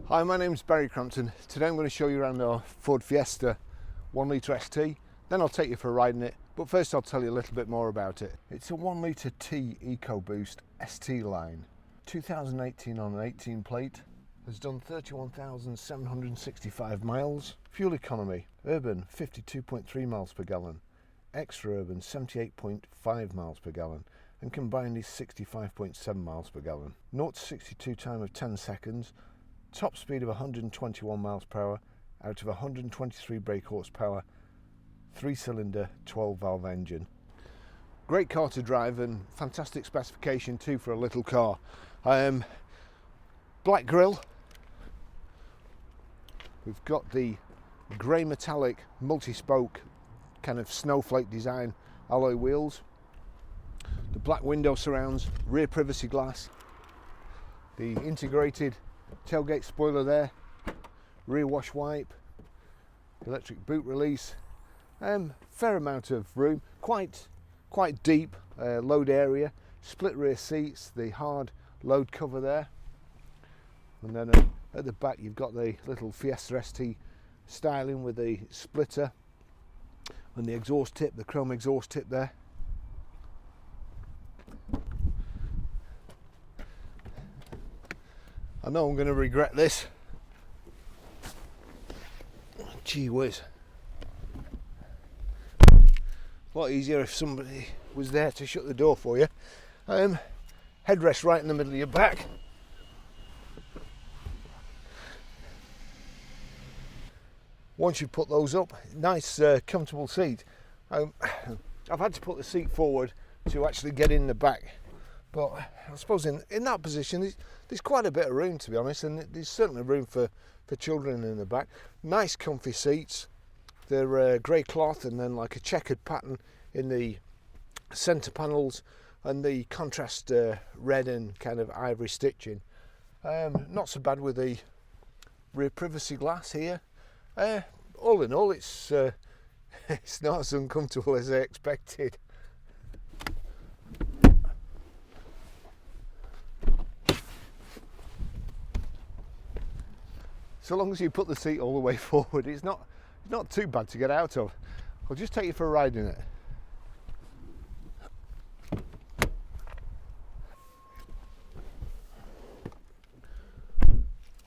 Hi, my name's Barry Crampton. Today I'm going to show you around our Ford Fiesta 1 litre ST, then I'll take you for a ride in it, but first I'll tell you a little bit more about it. It's a 1 litre T EcoBoost ST line, 2018 on an 18 plate, has done 31,765 miles, fuel economy, urban 52.3 miles per gallon, extra urban 78.5 miles per gallon, and combined is 65.7 miles per gallon. 0 to 62 time of 10 seconds, top speed of 121 miles per hour out of 123 brake horsepower, 3-cylinder 12-valve engine. Great car to drive and fantastic specification too for a little car. Black grille. We've got the grey metallic multi-spoke kind of snowflake design alloy wheels. The black window surrounds, rear privacy glass, the integrated tailgate spoiler there, rear wash wipe, electric boot release, fair amount of room, quite deep load area, split rear seats, the hard load cover there, and then at the back you've got the little Fiesta ST styling with the splitter and the exhaust tip, the chrome exhaust tip there. I know I'm going to regret this. Gee whiz. A lot easier if somebody was there to shut the door for you. Headrest right in the middle of your back. Once you put those up, nice comfortable seat. I've had to put the seat forward to actually get in the back. But I suppose in that position, there's quite a bit of room, to be honest, and there's certainly room for children in the back. Nice comfy seats. They're grey cloth and then like a checkered pattern in the centre panels and the contrast red and kind of ivory stitching. Not so bad with the rear privacy glass here. All in all, it's not as uncomfortable as I expected. So long as you put the seat all the way forward, it's not too bad to get out of. I'll just take you for a ride in it.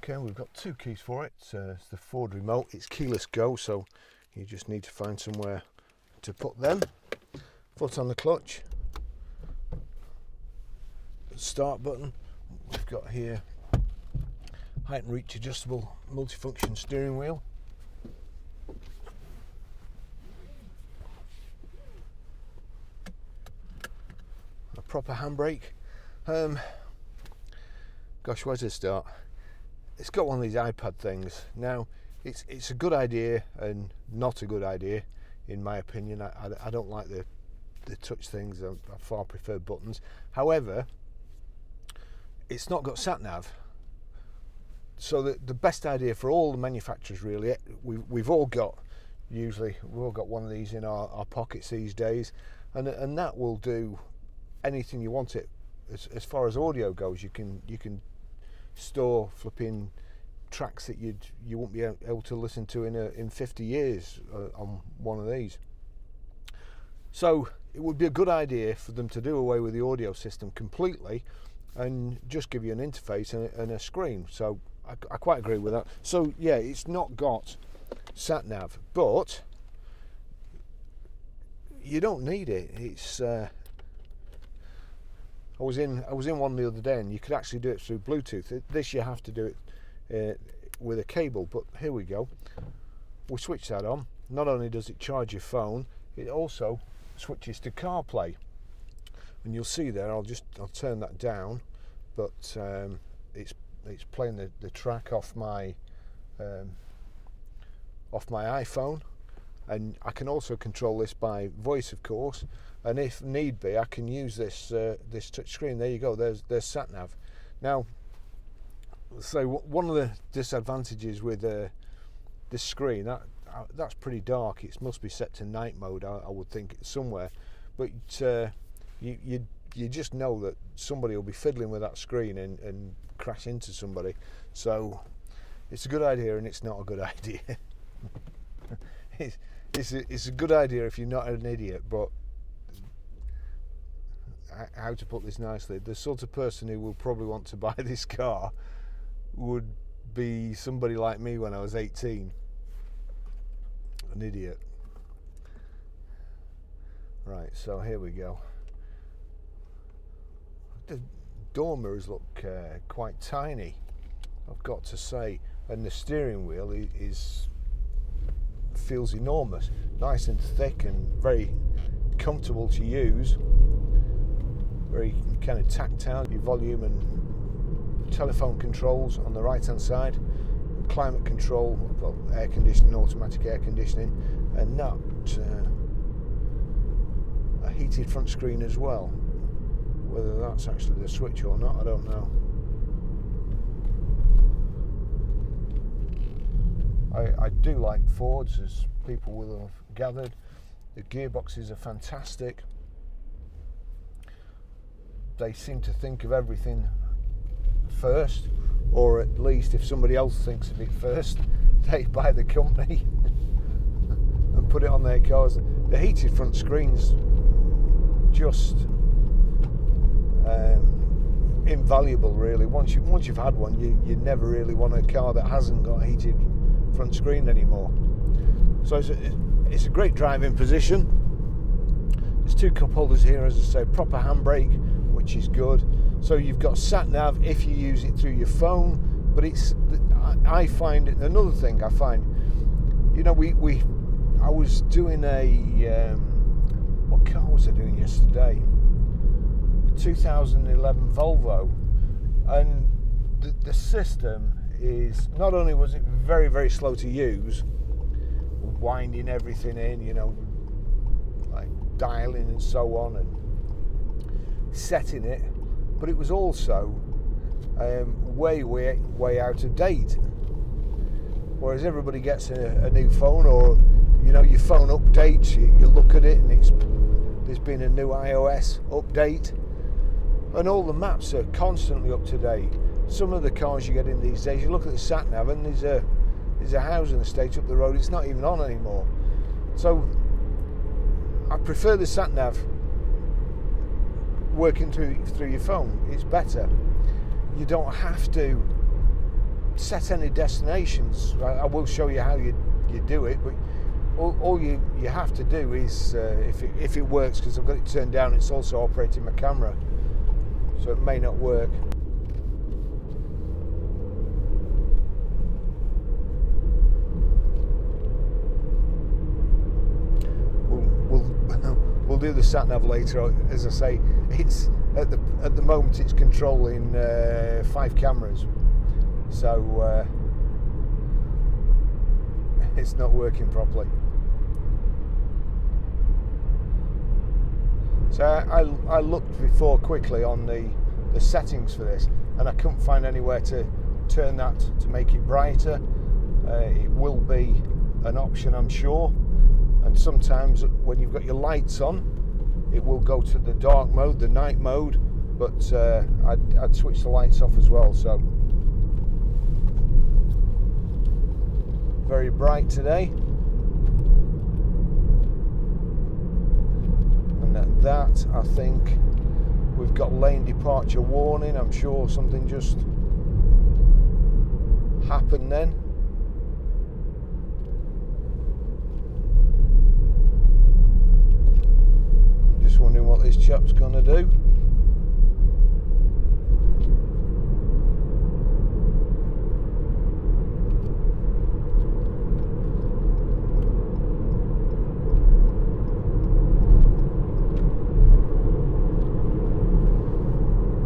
Okay, we've got two keys for it. It's the Ford remote. It's keyless go, so you just need to find somewhere to put them. Foot on the clutch. Start button. We've got here height and reach adjustable multifunction steering wheel. A proper handbrake. Gosh, where's it start? It's got one of these iPad things. Now, it's a good idea and not a good idea, in my opinion. I don't like the touch things. I far prefer buttons. However, it's not got sat nav. So the best idea for all the manufacturers, really, we've all got one of these in our pockets these days, and that will do anything you want it. As far as audio goes, you can store flipping tracks that you won't be able to listen to in 50 years on one of these. So it would be a good idea for them to do away with the audio system completely and just give you an interface and a screen. So I quite agree with that. So yeah, it's not got sat nav, but you don't need it. It's I was in one the other day, and you could actually do it through Bluetooth. This you have to do it with a cable. But here we go. We switch that on. Not only does it charge your phone, it also switches to CarPlay. And you'll see there. I'll turn that down, but it's playing the track off my iPhone, and I can also control this by voice, of course. And if need be, I can use this touch screen. There you go. There's sat nav. Now, so one of the disadvantages with this screen, that's pretty dark. It must be set to night mode, I would think, somewhere. But you just know that somebody will be fiddling with that screen and crash into somebody. So it's a good idea and it's not a good idea. It's a good idea if you're not an idiot, but how to put this nicely, the sort of person who will probably want to buy this car would be somebody like me when I was 18. An idiot. Right, so here we go. The door mirrors look quite tiny, I've got to say, and the steering wheel feels enormous, nice and thick and very comfortable to use, very kind of tactile. Your volume and telephone controls on the right hand side, climate control, well, air conditioning, automatic air conditioning, and not a heated front screen as well. Whether that's actually the switch or not, I don't know. I do like Fords, as people will have gathered. The gearboxes are fantastic. They seem to think of everything first, or at least if somebody else thinks of it first, they buy the company and put it on their cars. The heated front screens just invaluable, really. Once you've had one, you never really want a car that hasn't got a heated front screen anymore. So it's a great driving position. There's two cup holders here, as I say, proper handbrake, which is good. So you've got sat nav if you use it through your phone, but I find another thing I find, you know, I was doing what car was I doing yesterday? 2011 Volvo, and the system is, not only was it very, very slow to use, winding everything in, you know, like dialing and so on and setting it, but it was also way out of date. Whereas everybody gets a new phone, or you know, your phone updates, you look at it and there's been a new iOS update, and all the maps are constantly up to date. Some of the cars you get in these days, you look at the sat nav and there's a housing estate up the road, it's not even on anymore. So I prefer the sat nav working through your phone. It's better. You don't have to set any destinations. I will show you how you do it, but all you have to do is, if it works, because I've got it turned down, it's also operating my camera, so it may not work. We'll do the sat nav later. As I say, it's at the moment it's controlling 5 cameras, so it's not working properly. So I looked before quickly on the settings for this, and I couldn't find anywhere to turn that to make it brighter. It will be an option, I'm sure, and sometimes when you've got your lights on, it will go to the dark mode, the night mode, but I'd switch the lights off as well. So very bright today, and at that I think we've got lane departure warning. I'm sure something just happened then. I'm just wondering what this chap's gonna do.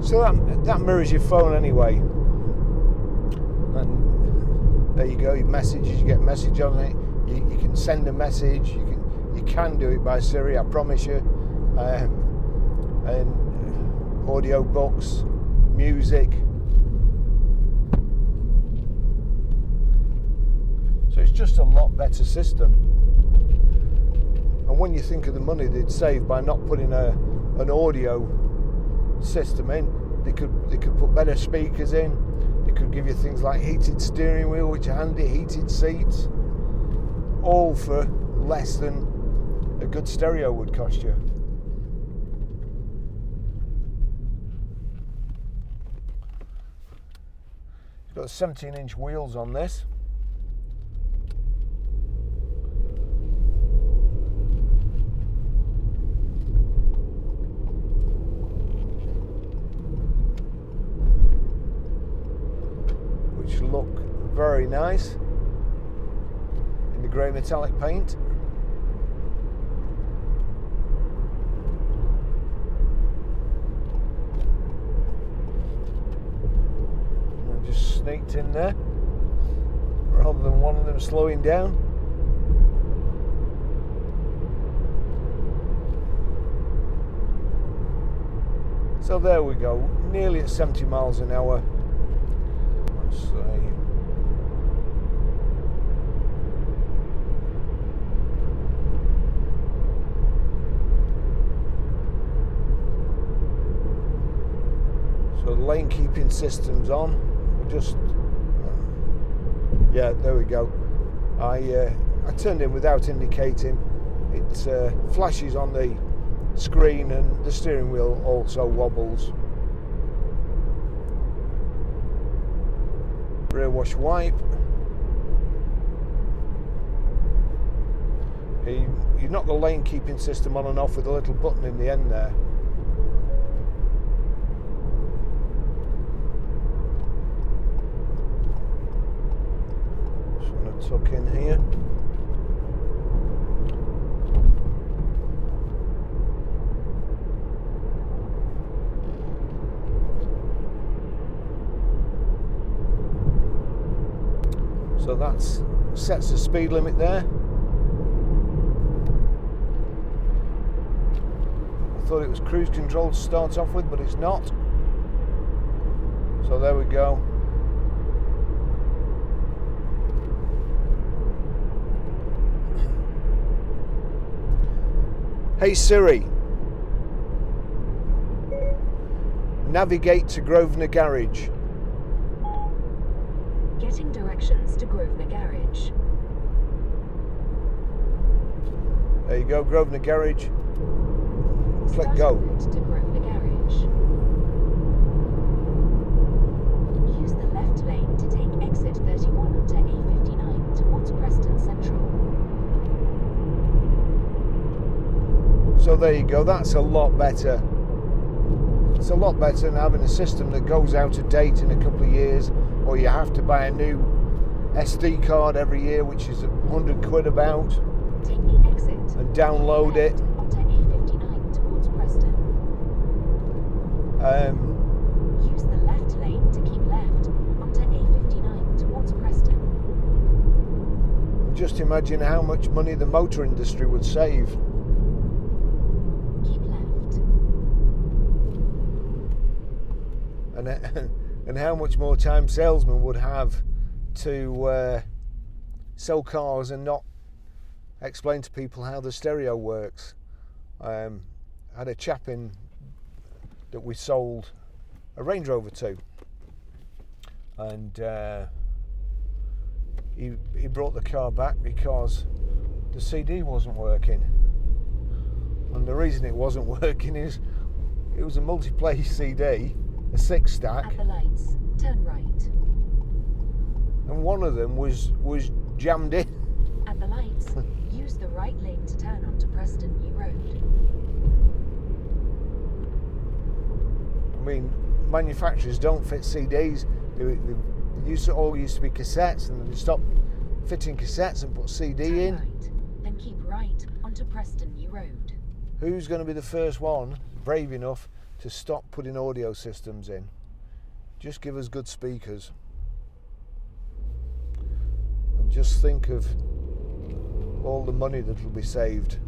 So that mirrors your phone anyway, and there you go. Your messages, you get a message on it. You can send a message. You can do it by Siri, I promise you. And audio books, music. So it's just a lot better system. And when you think of the money they'd save by not putting an audio system in, they could put better speakers in, they could give you things like heated steering wheel, which are handy, heated seats, all for less than a good stereo would cost you. It's got 17-inch wheels on this. Which look very nice in the grey metallic paint. And I just sneaked in there rather than one of them slowing down. So there we go, nearly at 70 miles an hour. Let's see. So the lane keeping system's on. We'll just yeah, there we go. I turned in without indicating. It flashes on the screen, and the steering wheel also wobbles. Rear wash wipe. You knock the lane keeping system on and off with a little button in the end there. Just want to tuck in here. So that sets the speed limit there. I thought it was cruise control to start off with, but it's not. So there we go. Hey Siri, navigate to Grosvenor Garage. Getting directions to Grosvenor Garage. There you go, Grosvenor Garage. Click go. Route to Grosvenor Garage. Use the left lane to take exit 31 onto A59 towards Preston Central. So there you go, that's a lot better. It's a lot better than having a system that goes out of date in a couple of years, or you have to buy a new SD card every year, which is £100 about, Take the exit and download it. onto A59 towards Preston. Use the left lane to keep left onto A59 towards Preston. Just imagine how much money the motor industry would save. Keep left. And how much more time salesmen would have to sell cars and not explain to people how the stereo works. I had a chap in that we sold a Range Rover to, and he brought the car back because the CD wasn't working. And the reason it wasn't working is it was a multi-play CD, a 6-stack. At the lights, turn right. And one of them was jammed in. At the lights, use the right lane to turn onto Preston New Road. I mean, manufacturers don't fit CDs. They all used to be cassettes, and they stopped fitting cassettes and put CD Turn in. right, then keep right onto Preston New Road. Who's going to be the first one brave enough to stop putting audio systems in? Just give us good speakers. And just think of all the money that will be saved.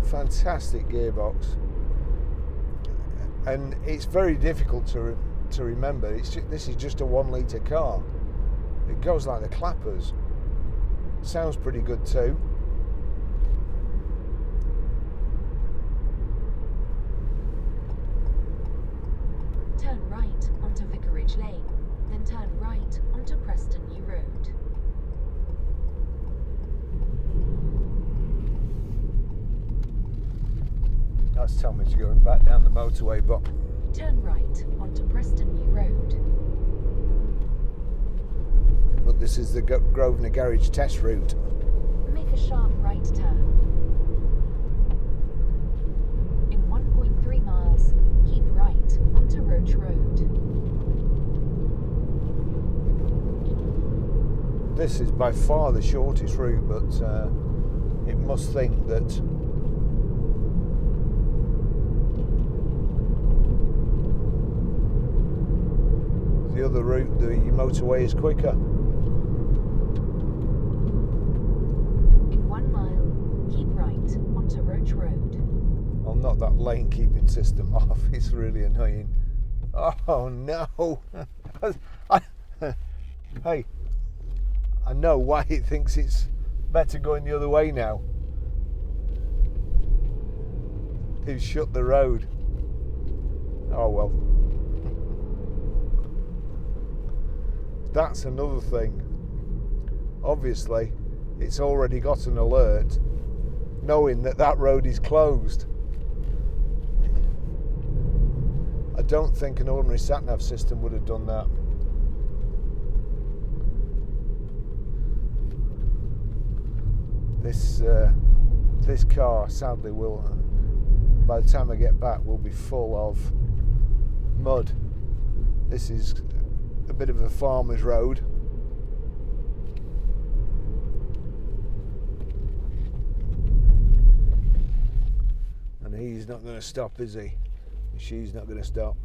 Fantastic gearbox, and it's very difficult to remember. This is just a 1 litre car. It goes like the clappers. Sounds pretty good too. lane, then turn right onto Preston New Road. That's telling me to go back down the motorway, but Turn right onto Preston New Road. this is the Grosvenor Garage test route. Make a sharp right turn. In 1.3 miles, keep right onto Roach Road. This is by far the shortest route, but it must think that the other route, the motorway, is quicker. In 1 mile, keep right onto Roach Road. I'll knock that lane keeping system off. It's really annoying. Oh no! Hey, I know why it thinks it's better going the other way now. They've shut the road. Oh well. That's another thing. Obviously, it's already got an alert knowing that that road is closed. I don't think an ordinary sat-nav system would have done that. This car sadly will, by the time I get back, will be full of mud. This is a bit of a farmer's road. And he's not going to stop, is he? And she's not going to stop.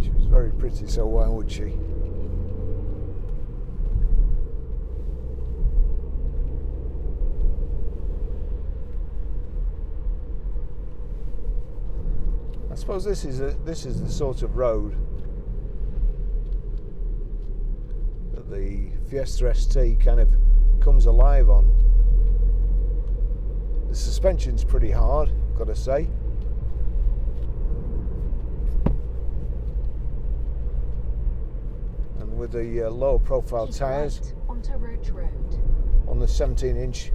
She was very pretty, so why would she? I suppose this is the sort of road that the Fiesta ST kind of comes alive on. The suspension's pretty hard, I've got to say. And with the lower profile tyres right onto Roach Road. on the 17-inch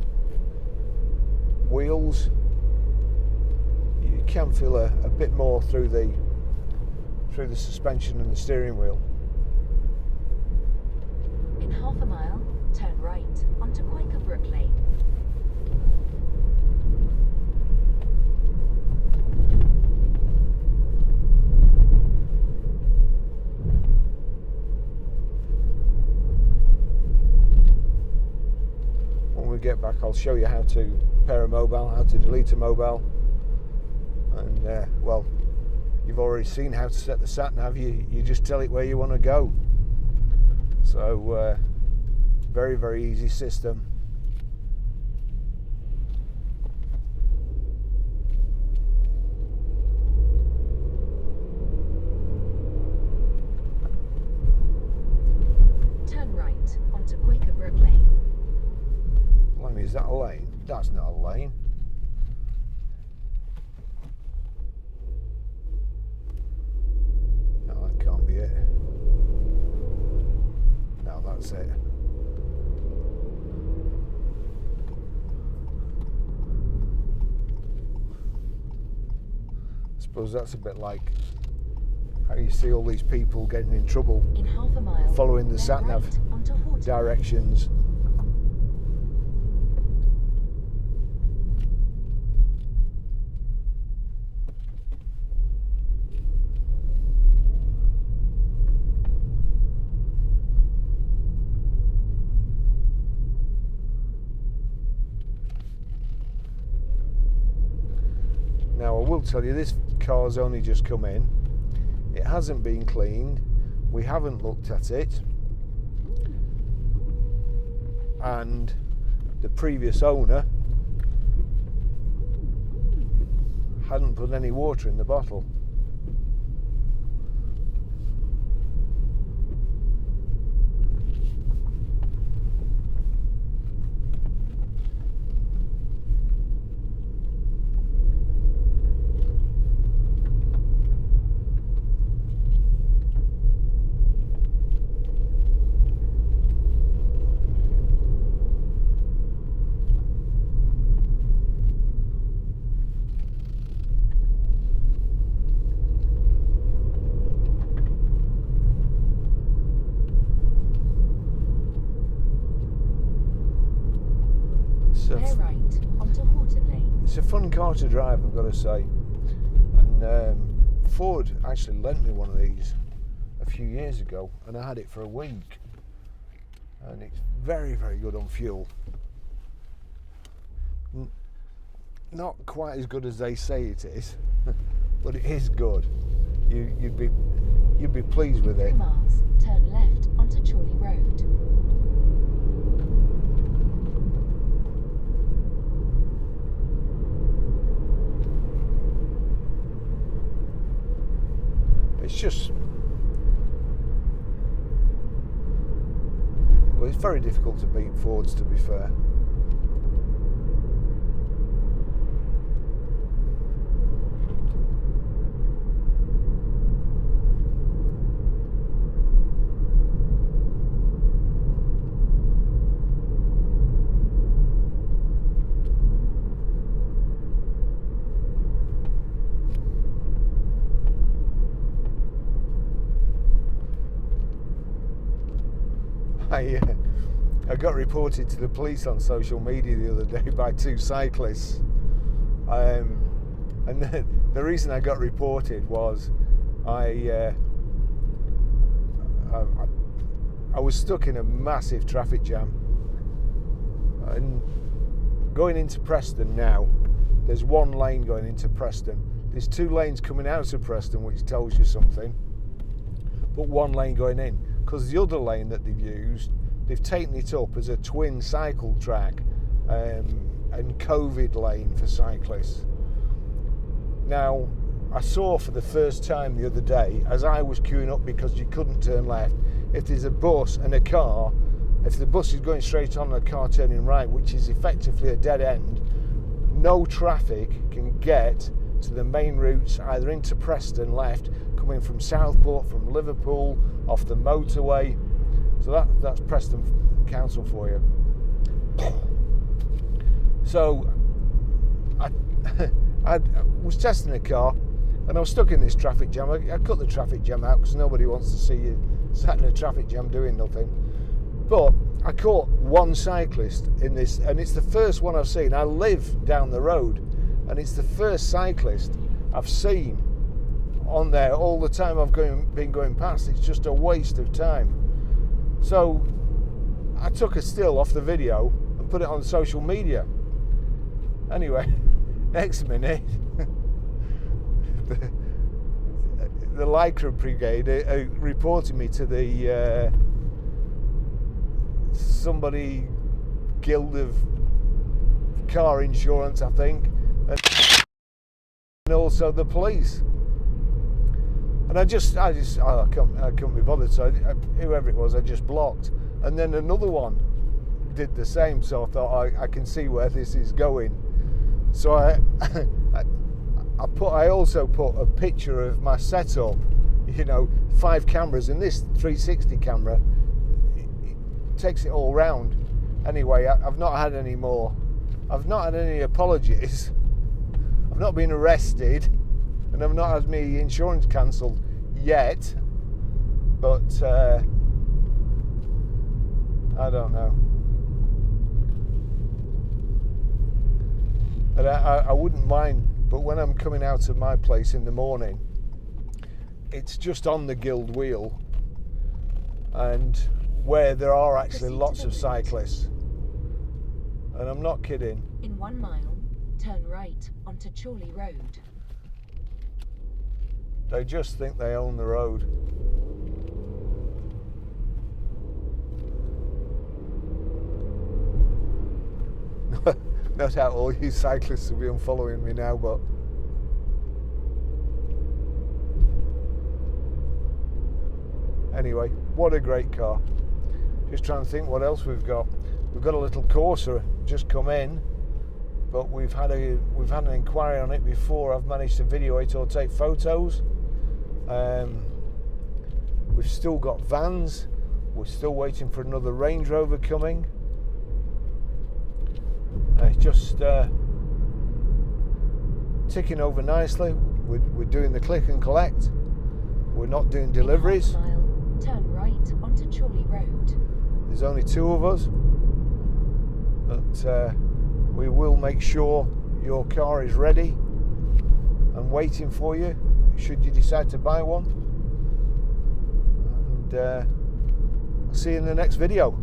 wheels, you can feel a bit more through the suspension and the steering wheel. In half a mile, turn right onto Quaker Brook Lane. When we get back, I'll show you how to pair a mobile, how to delete a mobile, and well, you've already seen how to set the sat nav. You just tell it where you want to go. So very, very easy system. Turn right onto Quaker Brook Lane. Blimey, is that a lane? That's not a lane. No, that can't be it. No, that's it. I suppose that's a bit like how you see all these people getting in trouble In half a mile, following the then sat nav right onto Horton. directions. Now I will tell you, this car's only just come in. It hasn't been cleaned. We haven't looked at it. And the previous owner hadn't put any water in the bottle. fun car to drive, I've got to say. And Ford actually lent me one of these a few years ago, and I had it for a week, and it's very, very good on fuel. Not quite as good as they say it is, but it is good. You'd be pleased with it. 3 miles, turn left onto Chorley Road. It's just, well, it's very difficult to beat Fords, to be fair. I got reported to the police on social media the other day by 2 cyclists, and the reason I got reported was I was stuck in a massive traffic jam, and going into Preston now, there's 1 lane going into Preston. There's 2 lanes coming out of Preston, which tells you something, but 1 lane going in, because the other lane that they've used, they've taken it up as a twin cycle track and COVID lane for cyclists. Now, I saw for the first time the other day, as I was queuing up because you couldn't turn left, if there's a bus and a car, if the bus is going straight on and a car turning right, which is effectively a dead end, no traffic can get to the main routes, either into Preston left, coming from Southport, from Liverpool, off the motorway. So that's Preston Council for you. So I was testing a car, and I was stuck in this traffic jam. I cut the traffic jam out because nobody wants to see you sat in a traffic jam doing nothing. But I caught 1 cyclist in this, and it's the first one I've seen. I live down the road, and it's the first cyclist I've seen on there all the time I've been going past. It's just a waste of time. So I took a still off the video and put it on social media. Anyway, next minute, the Lycra Brigade reported me to the somebody guild of car insurance, I think, and also the police. And I couldn't be bothered, so whoever it was, I just blocked. And then another one did the same, so I thought, I can see where this is going. So I also put a picture of my setup, 5 cameras, and this 360 camera, it takes it all round. Anyway, I've not had any more. I've not had any apologies. I've not been arrested. And I've not had my insurance cancelled yet, but I don't know. And I wouldn't mind, but when I'm coming out of my place in the morning, it's just on the Guild Wheel, and where there are actually lots of cyclists, and I'm not kidding. In 1 mile, turn right onto Chorley Road. They just think they own the road. No doubt all you cyclists will be unfollowing me now, but anyway, what a great car. Just trying to think what else we've got. We've got a little Corsa just come in, but we've had an inquiry on it before I've managed to video it or take photos. We've still got vans. We're still waiting for another Range Rover coming. It's just ticking over nicely. We're doing the click and collect. We're not doing deliveries. In 1/2 mile, turn right onto Chorley Road. There's only 2 of us, but we will make sure your car is ready and waiting for you should you decide to buy one. And I'll see you in the next video.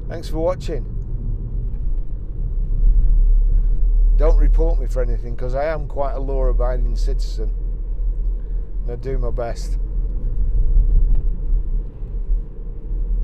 Thanks for watching. Don't report me for anything, because I am quite a law-abiding citizen and I do my best.